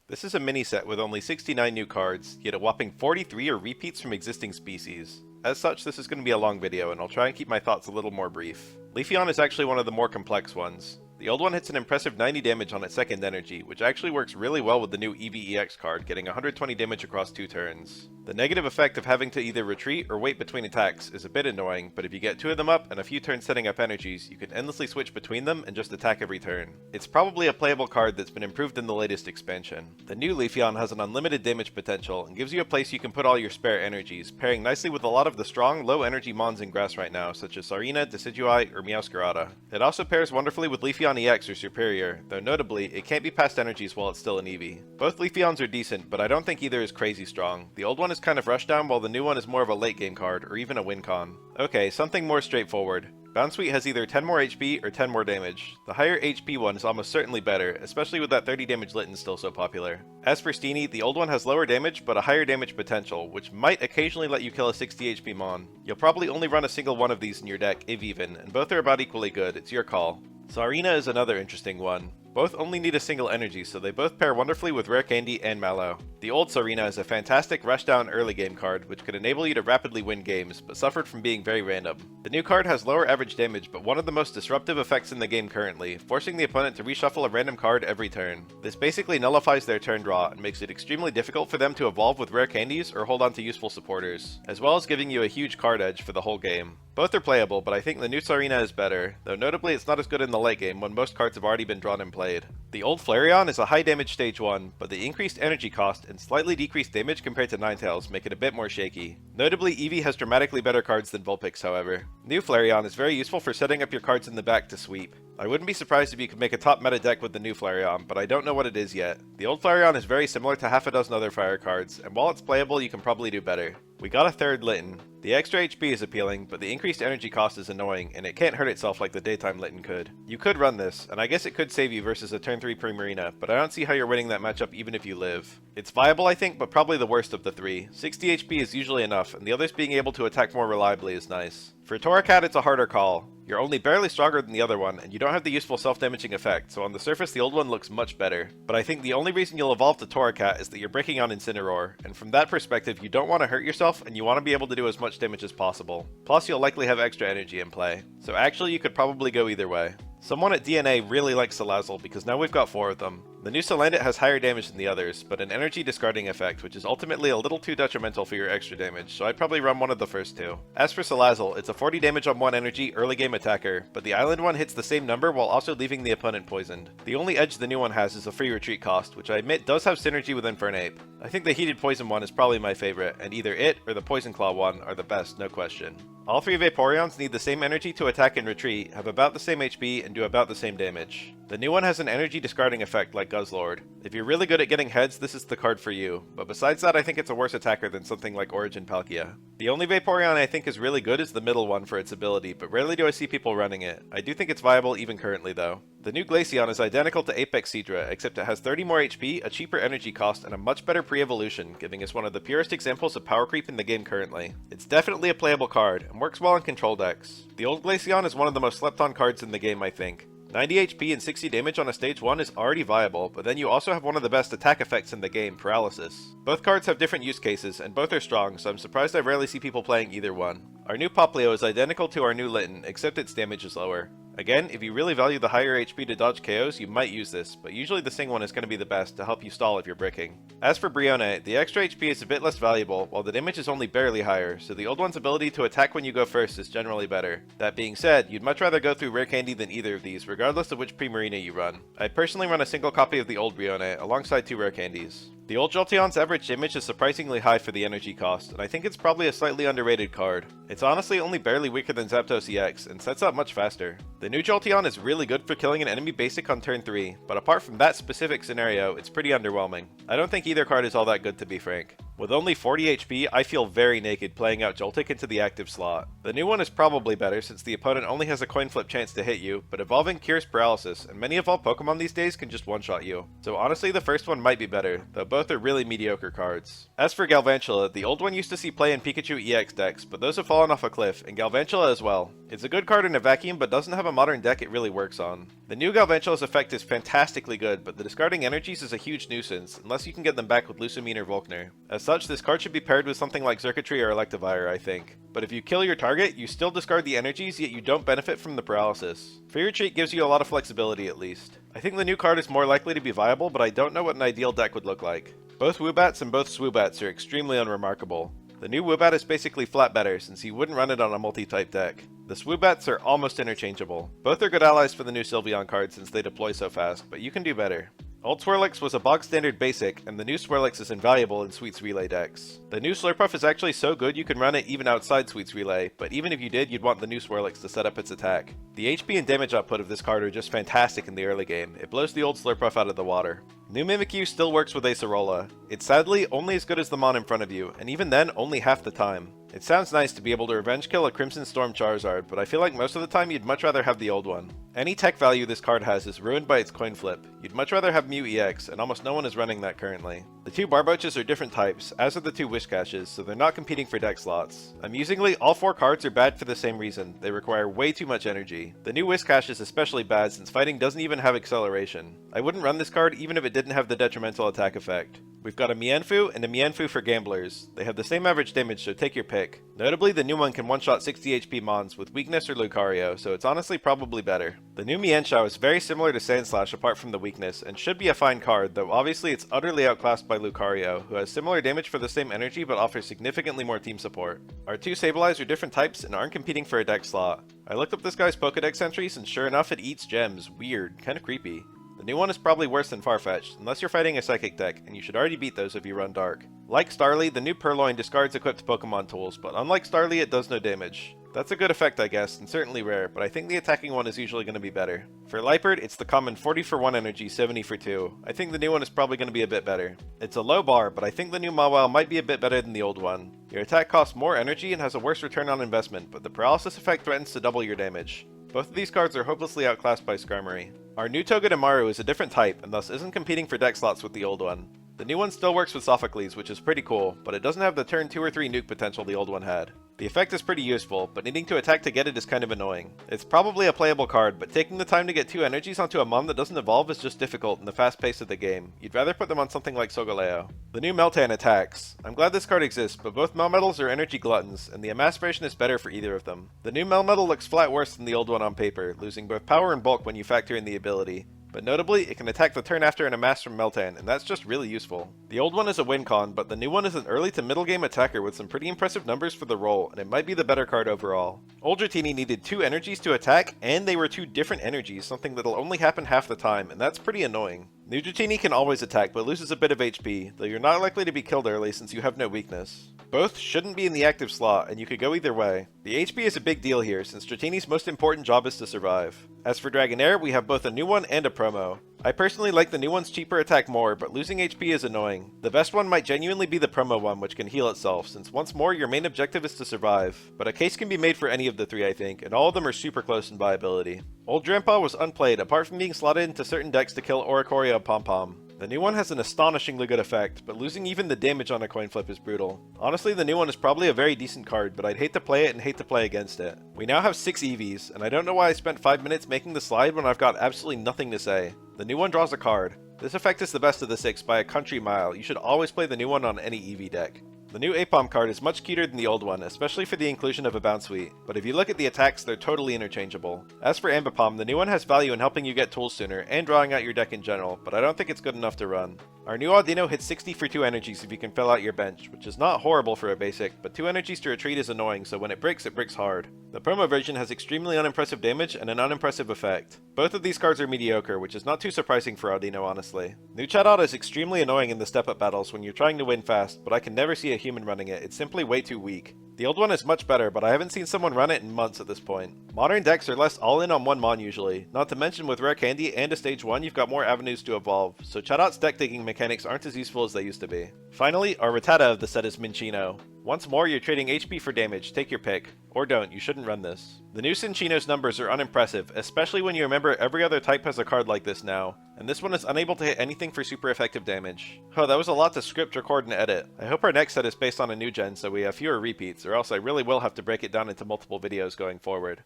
This is a mini set with only 69 new cards, yet a whopping 43 are repeats from existing species. As such, this is going to be a long video, and I'll try and keep my thoughts a little more brief. Leafeon is actually one of the more complex ones. The old one hits an impressive 90 damage on its second energy, which actually works really well with the new Eevee EX card, getting 120 damage across 2 turns. The negative effect of having to either retreat or wait between attacks is a bit annoying, but if you get 2 of them up and a few turns setting up energies, you can endlessly switch between them and just attack every turn. It's probably a playable card that's been improved in the latest expansion. The new Leafeon has an unlimited damage potential and gives you a place you can put all your spare energies, pairing nicely with a lot of the strong, low energy mons in grass right now, such as Sarina, Decidueye, or Meowscarada. It also pairs wonderfully with Leafeon EX or Superior, though notably, it can't be past energies while it's still an Eevee. Both Leafeons are decent, but I don't think either is crazy strong. The old one is kind of rushdown, while the new one is more of a late game card, or even a win con. Okay, something more straightforward. Bounsweet has either 10 more HP or 10 more damage. The higher HP one is almost certainly better, especially with that 30 damage Litten still so popular. As for Steenie, the old one has lower damage but a higher damage potential, which might occasionally let you kill a 60 HP Mon. You'll probably only run a single one of these in your deck, if even, and both are about equally good, it's your call. Sarina is another interesting one. Both only need a single energy, so they both pair wonderfully with Rare Candy and Mallow. The old Sarina is a fantastic rushdown early game card, which could enable you to rapidly win games, but suffered from being very random. The new card has lower average damage, but one of the most disruptive effects in the game currently, forcing the opponent to reshuffle a random card every turn. This basically nullifies their turn draw, and makes it extremely difficult for them to evolve with rare candies or hold on to useful supporters, as well as giving you a huge card edge for the whole game. Both are playable, but I think the new Sarina is better, though notably it's not as good in the late game when most cards have already been drawn and played. The old Flareon is a high damage stage 1, but the increased energy cost and slightly decreased damage compared to Ninetales make it a bit more shaky. Notably, Eevee has dramatically better cards than Vulpix, however. New Flareon is very useful for setting up your cards in the back to sweep. I wouldn't be surprised if you could make a top meta deck with the new Flareon, but I don't know what it is yet. The old Flareon is very similar to half a dozen other fire cards, and while it's playable, you can probably do better. We got a third Litten. The extra HP is appealing, but the increased energy cost is annoying, and it can't hurt itself like the daytime Litten could. You could run this, and I guess it could save you versus a turn 3 Primarina, but I don't see how you're winning that matchup even if you live. It's viable I think, but probably the worst of the 3. 60 HP is usually enough, and the others being able to attack more reliably is nice. For Torracat, it's a harder call. You're only barely stronger than the other one, and you don't have the useful self-damaging effect, so on the surface the old one looks much better. But I think the only reason you'll evolve to Torracat is that you're breaking on Incineroar, and from that perspective you don't want to hurt yourself and you want to be able to do as much damage as possible. Plus you'll likely have extra energy in play. So actually you could probably go either way. Someone at DNA really likes Salazzle because now we've got 4 of them. The new Salandit has higher damage than the others, but an energy discarding effect, which is ultimately a little too detrimental for your extra damage, so I'd probably run one of the first 2. As for Salazzle, it's a 40 damage on 1 energy early game attacker, but the island one hits the same number while also leaving the opponent poisoned. The only edge the new one has is a free retreat cost, which I admit does have synergy with Infernape. I think the heated poison one is probably my favorite, and either it or the Poison Claw one are the best, no question. All 3 Vaporeons need the same energy to attack and retreat, have about the same HP, and do about the same damage. The new one has an energy discarding effect like Guzzlord. If you're really good at getting heads, this is the card for you, but besides that I think it's a worse attacker than something like Origin Palkia. The only Vaporeon I think is really good is the middle one for its ability, but rarely do I see people running it. I do think it's viable even currently though. The new Glaceon is identical to Apex Seadra, except it has 30 more HP, a cheaper energy cost, and a much better pre-evolution, giving us one of the purest examples of power creep in the game currently. It's definitely a playable card, and works well in control decks. The old Glaceon is one of the most slept on cards in the game I think. 90 HP and 60 damage on a stage 1 is already viable, but then you also have one of the best attack effects in the game, Paralysis. Both cards have different use cases, and both are strong, so I'm surprised I rarely see people playing either one. Our new Poplio is identical to our new Litten, except its damage is lower. Again, if you really value the higher HP to dodge KOs, you might use this, but usually the Sing one is going to be the best to help you stall if you're bricking. As for Brionne, the extra HP is a bit less valuable, while the damage is only barely higher, so the old one's ability to attack when you go first is generally better. That being said, you'd much rather go through Rare Candy than either of these, regardless of which Primarina you run. I personally run a single copy of the old Brionne, alongside 2 Rare Candies. The old Jolteon's average damage is surprisingly high for the energy cost, and I think it's probably a slightly underrated card. It's honestly only barely weaker than Zapdos EX, and sets up much faster. The new Jolteon is really good for killing an enemy basic on turn 3, but apart from that specific scenario, it's pretty underwhelming. I don't think either card is all that good to be frank. With only 40 HP, I feel very naked playing out Joltik into the active slot. The new one is probably better since the opponent only has a coin flip chance to hit you, but evolving cures paralysis, and many evolved Pokemon these days can just one-shot you. So honestly the first one might be better, though both are really mediocre cards. As for Galvantula, the old one used to see play in Pikachu EX decks, but those have fallen off a cliff, and Galvantula as well. It's a good card in a vacuum, but doesn't have a modern deck it really works on. The new Galvantula's effect is fantastically good, but the discarding energies is a huge nuisance, unless you can get them back with Lusamine or Volkner. As such, this card should be paired with something like Xurkitree or Electivire, I think. But if you kill your target, you still discard the energies, yet you don't benefit from the paralysis. Fear Retreat gives you a lot of flexibility at least. I think the new card is more likely to be viable, but I don't know what an ideal deck would look like. Both Woobats and both Swoobats are extremely unremarkable. The new Woobat is basically flat better, since you wouldn't run it on a multi-type deck. The Swoobats are almost interchangeable. Both are good allies for the new Sylveon card since they deploy so fast, but you can do better. Old Swirlix was a bog standard basic, and the new Swirlix is invaluable in Sweets Relay decks. The new Slurpuff is actually so good you can run it even outside Sweets Relay, but even if you did, you'd want the new Swirlix to set up its attack. The HP and damage output of this card are just fantastic in the early game. It blows the old Slurpuff out of the water. New Mimikyu still works with Acerola. It's sadly only as good as the mon in front of you, and even then only half the time. It sounds nice to be able to revenge kill a Crimson Storm Charizard, but I feel like most of the time you'd much rather have the old one. Any tech value this card has is ruined by its coin flip. You'd much rather have Mew EX, and almost no one is running that currently. The two Barboaches are different types, as are the two Wishcashes, so they're not competing for deck slots. Amusingly, all four cards are bad for the same reason. They require way too much energy. The new Wishcash is especially bad since fighting doesn't even have acceleration. I wouldn't run this card even if it didn't have the detrimental attack effect. We've got a Mienfoo and a Mienfoo for gamblers. They have the same average damage, so take your pick. Notably, the new one can one-shot 60 HP Mons with Weakness or Lucario, so it's honestly probably better. The new Mienshao is very similar to Sandslash apart from the weakness, and should be a fine card, though obviously it's utterly outclassed by Lucario, who has similar damage for the same energy but offers significantly more team support. Our two Sableyes are different types and aren't competing for a deck slot. I looked up this guy's Pokedex entries, and sure enough it eats gems. Weird, kinda creepy. The new one is probably worse than Farfetch'd, unless you're fighting a Psychic deck, and you should already beat those if you run Dark. Like Starly, the new Purloin discards equipped Pokemon tools, but unlike Starly it does no damage. That's a good effect I guess, and certainly rare, but I think the attacking one is usually going to be better. For Liepard, it's the common 40 for 1 energy, 70 for 2. I think the new one is probably going to be a bit better. It's a low bar, but I think the new Mawile might be a bit better than the old one. Your attack costs more energy and has a worse return on investment, but the paralysis effect threatens to double your damage. Both of these cards are hopelessly outclassed by Skarmory. Our new Togedemaru is a different type, and thus isn't competing for deck slots with the old one. The new one still works with Sophocles, which is pretty cool, but it doesn't have the turn 2 or 3 nuke potential the old one had. The effect is pretty useful, but needing to attack to get it is kind of annoying. It's probably a playable card, but taking the time to get 2 energies onto a mon that doesn't evolve is just difficult in the fast pace of the game. You'd rather put them on something like Solgaleo. The new Meltan attacks. I'm glad this card exists, but both Melmetals are energy gluttons, and the Amass version is better for either of them. The new Melmetal looks flat worse than the old one on paper, losing both power and bulk when you factor in the ability. But notably, it can attack the turn after an Amass from Meltan, and that's just really useful. The old one is a win con, but the new one is an early to middle game attacker with some pretty impressive numbers for the role, and it might be the better card overall. Old Dratini needed 2 energies to attack, and they were 2 different energies, something that'll only happen half the time, and that's pretty annoying. New Dratini can always attack, but loses a bit of HP, though you're not likely to be killed early since you have no weakness. Both shouldn't be in the active slot, and you could go either way. The HP is a big deal here, since Dratini's most important job is to survive. As for Dragonair, we have both a new one and a promo. I personally like the new one's cheaper attack more, but losing HP is annoying. The best one might genuinely be the promo one, which can heal itself, since once more your main objective is to survive. But a case can be made for any of the 3 I think, and all of them are super close in viability. Old Drampa was unplayed, apart from being slotted into certain decks to kill Oricorio Pom-Pom. The new one has an astonishingly good effect, but losing even the damage on a coin flip is brutal. Honestly, the new one is probably a very decent card, but I'd hate to play it and hate to play against it. We now have 6 Eevees, and I don't know why I spent 5 minutes making the slide when I've got absolutely nothing to say. The new one draws a card. This effect is the best of the 6 by a country mile. You should always play the new one on any Eevee deck. The new Aipom card is much cuter than the old one, especially for the inclusion of a Bounce Suite, but if you look at the attacks, they're totally interchangeable. As for Ambipom, the new one has value in helping you get tools sooner, and drawing out your deck in general, but I don't think it's good enough to run. Our new Audino hits 60 for 2 energies if you can fill out your bench, which is not horrible for a basic, but 2 energies to retreat is annoying, so when it breaks hard. The promo version has extremely unimpressive damage and an unimpressive effect. Both of these cards are mediocre, which is not too surprising for Audino honestly. New Chatot is extremely annoying in the step-up battles when you're trying to win fast, but I can never see a human running it, it's simply way too weak. The old one is much better, but I haven't seen someone run it in months at this point. Modern decks are less all in on one mon usually, not to mention with rare candy and a stage 1 you've got more avenues to evolve, so Chatot deck digging mechanics aren't as useful as they used to be. Finally, our Rattata of the set is Minccino. Once more, you're trading HP for damage, take your pick. Or don't, you shouldn't run this. The new Cinccino's numbers are unimpressive, especially when you remember every other type has a card like this now, and this one is unable to hit anything for super effective damage. Oh, that was a lot to script, record, and edit. I hope our next set is based on a new gen so we have fewer repeats, or else I really will have to break it down into multiple videos going forward.